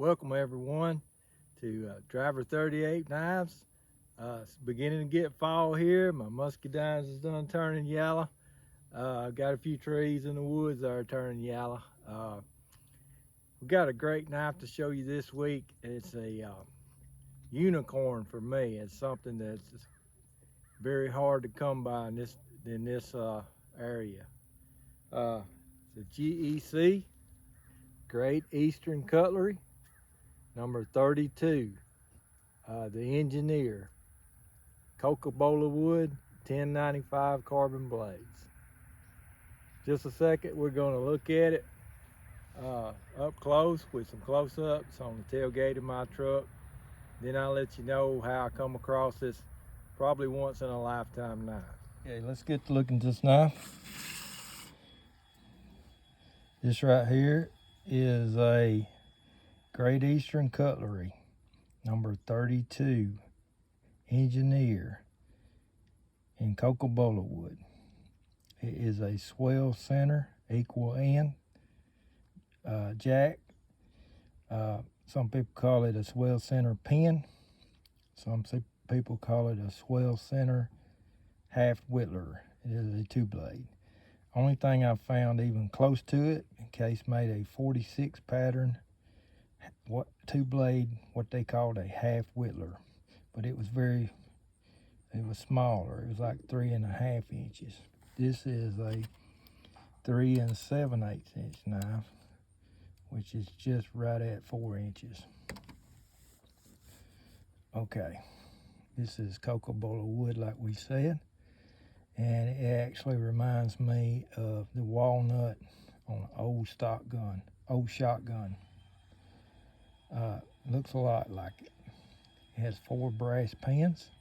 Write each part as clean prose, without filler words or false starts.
Welcome everyone to Driver 38 Knives. It's beginning to get fall here. My muscadines is done turning yellow. I've got a few trees in the woods that are turning yellow. We've got a great knife to show you this week. It's a unicorn for me. It's something that's very hard to come by in this area. It's a GEC, Great Eastern Cutlery, number 32. The Engineer, Cocobolo wood, 1095 carbon blades. Just a second, we're going to look at it up close with some close-ups on the tailgate of my truck. Then I'll let you know how I come across this probably once in a lifetime knife. Okay, let's get to looking at this knife. This right here is a Great Eastern Cutlery, number 32, Engineer, in Cocobolo wood. It is a swell center, equal end jack. Some people call it a swell center pin. Some people call it a swell center half whittler. It is a 2-blade. Only thing I've found even close to it, in case made a 46 pattern, 2-blade, what they called a half whittler. But it was smaller. It was like 3.5 inches. This is a 3 7/8 inch knife, which is just right at 4 inches. Okay, this is Cocobolo wood like we said, and it actually reminds me of the walnut on an old shotgun. Looks a lot like it. It has 4 brass pins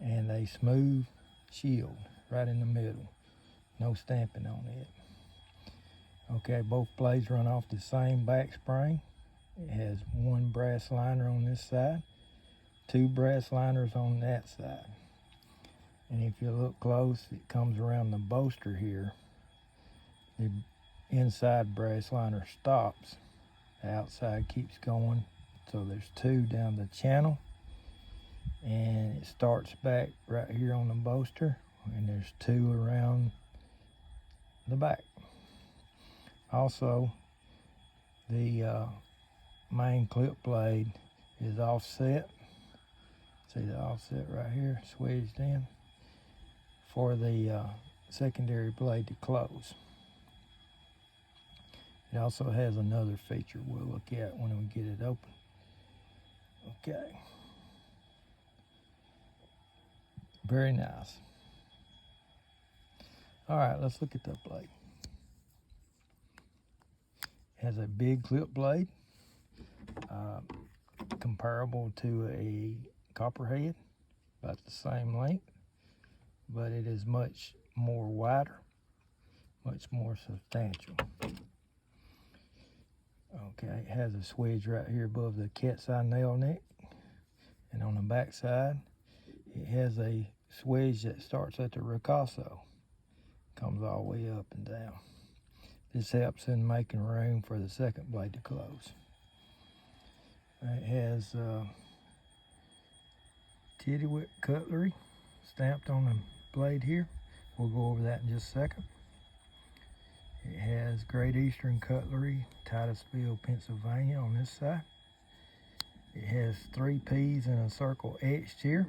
and a smooth shield right in the middle. No stamping on it. Okay, both blades run off the same back spring. It has 1 brass liner on this side, 2 brass liners on that side. And if you look close, it comes around the bolster here. The inside brass liner stops. The outside keeps going. So there's 2 down the channel. And it starts back right here on the bolster. And there's 2 around the back. Also, the main clip blade is offset. See the offset right here, swedged in, for the secondary blade to close. It also has another feature we'll look at when we get it open. Okay. Very nice. All right, let's look at that blade. It has a big clip blade, comparable to a copperhead, about the same length, but it is much more wider, much more substantial. Okay, it has a swedge right here above the cat's eye nail neck, and on the back side, it has a swedge that starts at the ricasso, comes all the way up and down. This helps in making room for the second blade to close. It has Cutlery Cutlery stamped on the blade here. We'll go over that in just a second. It has Great Eastern Cutlery, Titusville, Pennsylvania on this side. It has 3 P's in a circle etched here.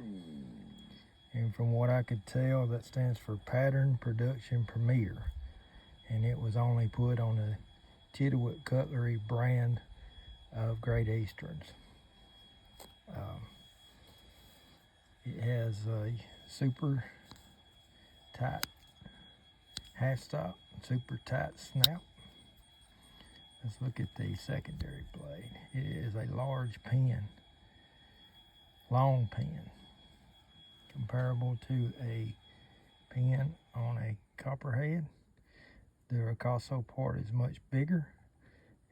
And from what I could tell, that stands for Pattern Production Premier. And it was only put on the Cutlery Cutlery brand of Great Easterns. It has a super tight half stop, super tight snap. Let's look at the secondary blade. It is a large pin, long pin, comparable to a pin on a copperhead. The ricasso part is much bigger,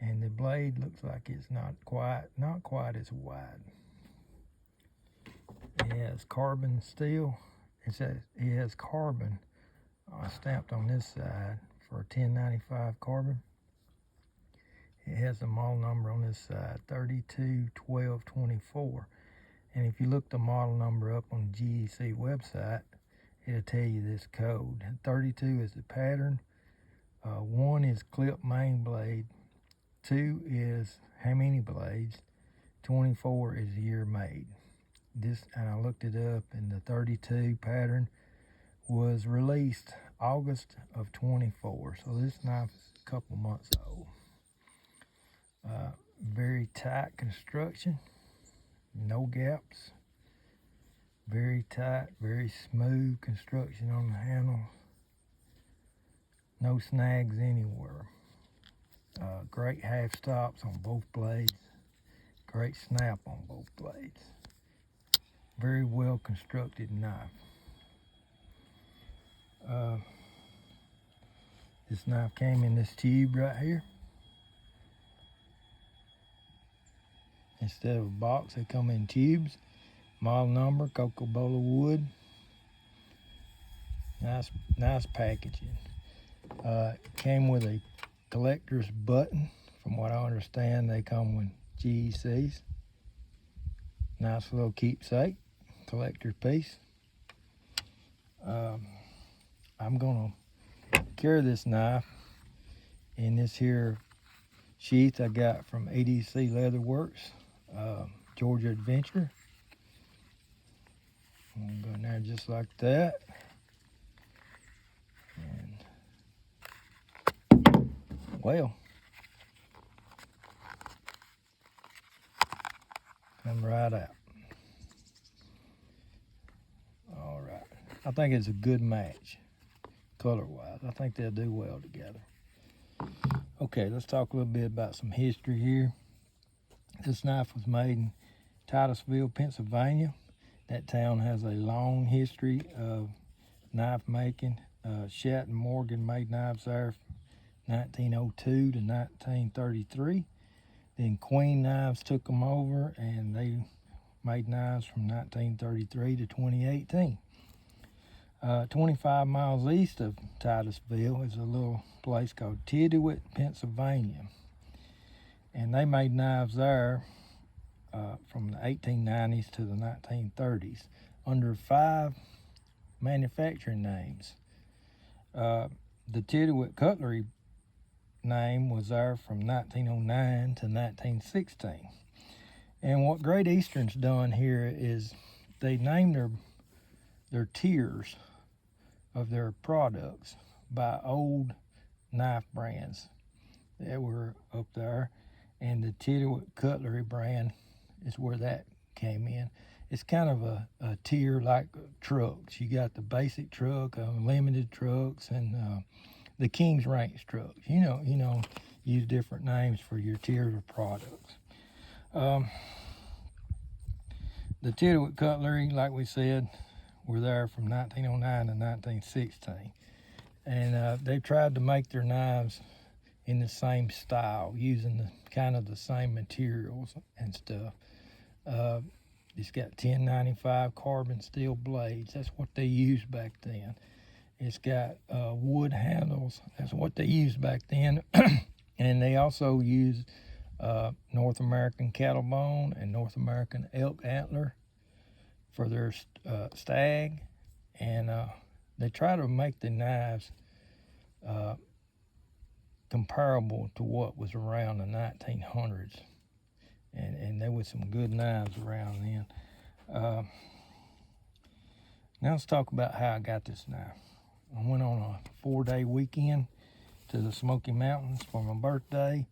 and the blade looks like it's not quite as wide. It has carbon steel. It has carbon stamped on this side for 1095 carbon. It has the model number on this side, 321224. And if you look the model number up on the GEC website, it'll tell you this code. 32 is the pattern, 1 is clip main blade, 2 is how many blades, 24 is year made. This, and I looked it up, and the 32 pattern was released August of 24. So this knife is a couple months old. Very tight construction, no gaps. Very tight, very smooth construction on the handle. No snags anywhere. Great half stops on both blades. Great snap on both blades. Very well constructed knife. This knife came in this tube right here. Instead of a box, they come in tubes. Model number, Cocobolo wood. Nice packaging. Came with a collector's button. From what I understand, they come with GECs. Nice little keepsake, collector's piece. I'm gonna carry this knife in this here sheath I got from ADC Leatherworks, Georgia Adventure. I'm gonna go in there just like that. And, well, come right out. All right. I think it's a good match, color-wise. I think they'll do well together. Okay, let's talk a little bit about some history here. This knife was made in Titusville, Pennsylvania. That town has a long history of knife making. Shat and Morgan made knives there from 1902 to 1933. Then Queen Knives took them over, and they made knives from 1933 to 2018. 25 miles east of Titusville is a little place called Tidwit, Pennsylvania. And they made knives there from the 1890s to the 1930s under 5 manufacturing names. The Tidwit Cutlery name was there from 1909 to 1916. And what Great Eastern's done here is they named their tiers of their products by old knife brands that were up there, and the Tidwit Cutlery brand is where that came in. It's kind of a tier like trucks. You got the basic truck, limited trucks, and the King's Ranch trucks. You know, use different names for your tiers of products. The Tidwit Cutlery, like we said, were there from 1909 to 1916. And they tried to make their knives in the same style, using kind of the same materials and stuff. It's got 1095 carbon steel blades. That's what they used back then. It's got wood handles. That's what they used back then. And they also used North American cattle bone and North American elk antler for their stag. And they try to make the knives comparable to what was around the 1900s. And there was some good knives around then. Now let's talk about how I got this knife. I went on a 4-day weekend to the Smoky Mountains for my birthday.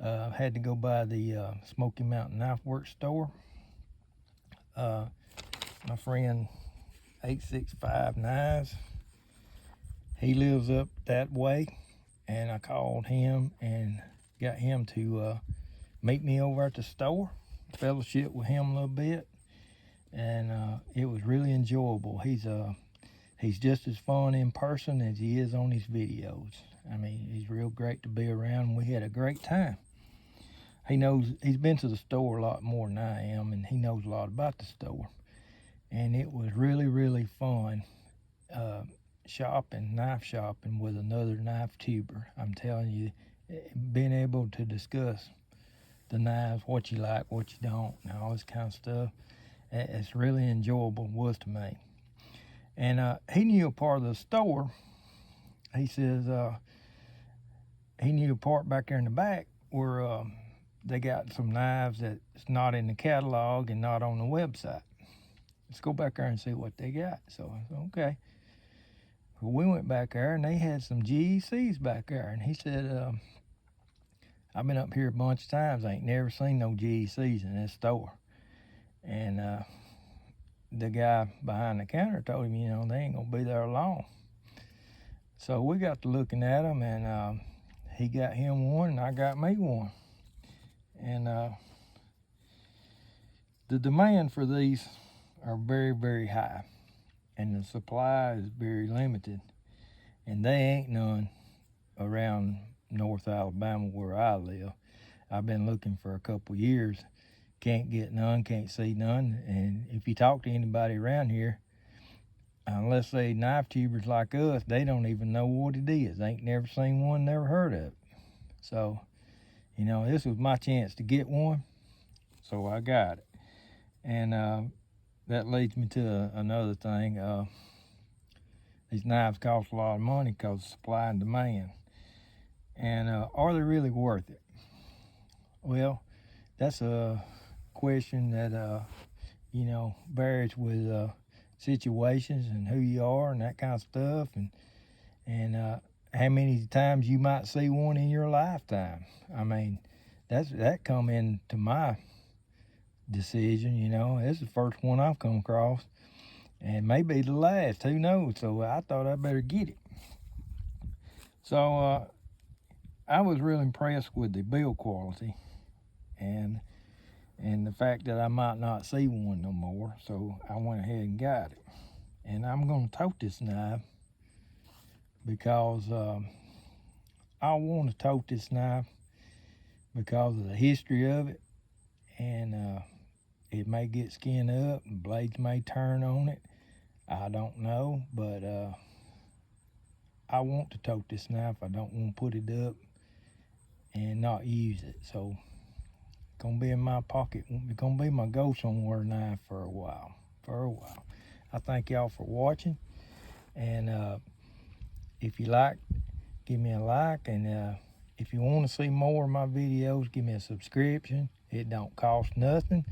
Had to go by the Smoky Mountain Knife Works store. My friend 865 Knives, he lives up that way, and I called him and got him to meet me over at the store, fellowship with him a little bit, and it was really enjoyable. He's just as fun in person as he is on his videos. I mean, he's real great to be around. We had a great time. He's been to the store a lot more than I am, and he knows a lot about the store. And it was really, really fun knife shopping with another knife tuber. I'm telling you, being able to discuss the knives, what you like, what you don't, and all this kind of stuff. It's really enjoyable, was to me. And he knew a part of the store. He says he knew a part back there in the back where they got some knives that's not in the catalog and not on the website. Let's go back there and see what they got. So I said, okay. Well, we went back there and they had some GECs back there. And he said, I've been up here a bunch of times. I ain't never seen no GECs in this store. And the guy behind the counter told him, you know, they ain't gonna be there long. So we got to looking at them, and he got him one and I got me one. And the demand for these are very, very high, and the supply is very limited, and they ain't none around North Alabama where I live. I've been looking for a couple years, can't get none, can't see none. And if you talk to anybody around here, unless they knife tubers like us, they don't even know what it is. They ain't never seen one, never heard of it. So, you know, this was my chance to get one, so I got it. And that leads me to another thing. These knives cost a lot of money because of supply and demand. And are they really worth it? Well, that's a question that, you know, varies with situations and who you are and that kind of stuff, and how many times you might see one in your lifetime. I mean, that come into my decision, you know. It's the first one I've come across, and maybe the last, who knows. So I thought I better get it. So I was real impressed with the build quality and the fact that I might not see one no more. So I went ahead and got it. And I'm going to tote this knife because I want to tote this knife because of the history of it. And it may get skinned up, and blades may turn on it. I don't know, but I want to tote this knife. I don't want to put it up and not use it. So it's gonna be in my pocket. It's gonna be my go somewhere knife for a while. I thank y'all for watching, and if you like, give me a like, and if you want to see more of my videos, give me a subscription. It don't cost nothing.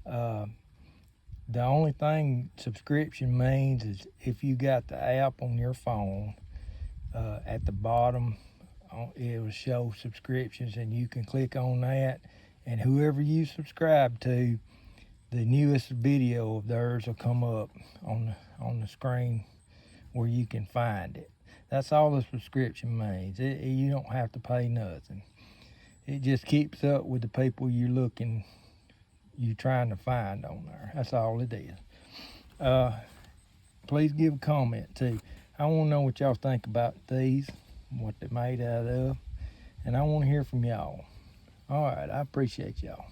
The only thing subscription means is if you got the app on your phone, at the bottom it will show subscriptions, and you can click on that, and whoever you subscribe to, the newest video of theirs will come up on the screen where you can find it. That's all the subscription means. You don't have to pay nothing. It just keeps up with the people you're trying to find on there. That's all it is. Please give a comment too. I want to know what y'all think about these, what they're made out of, and I want to hear from y'all. All right, I appreciate y'all.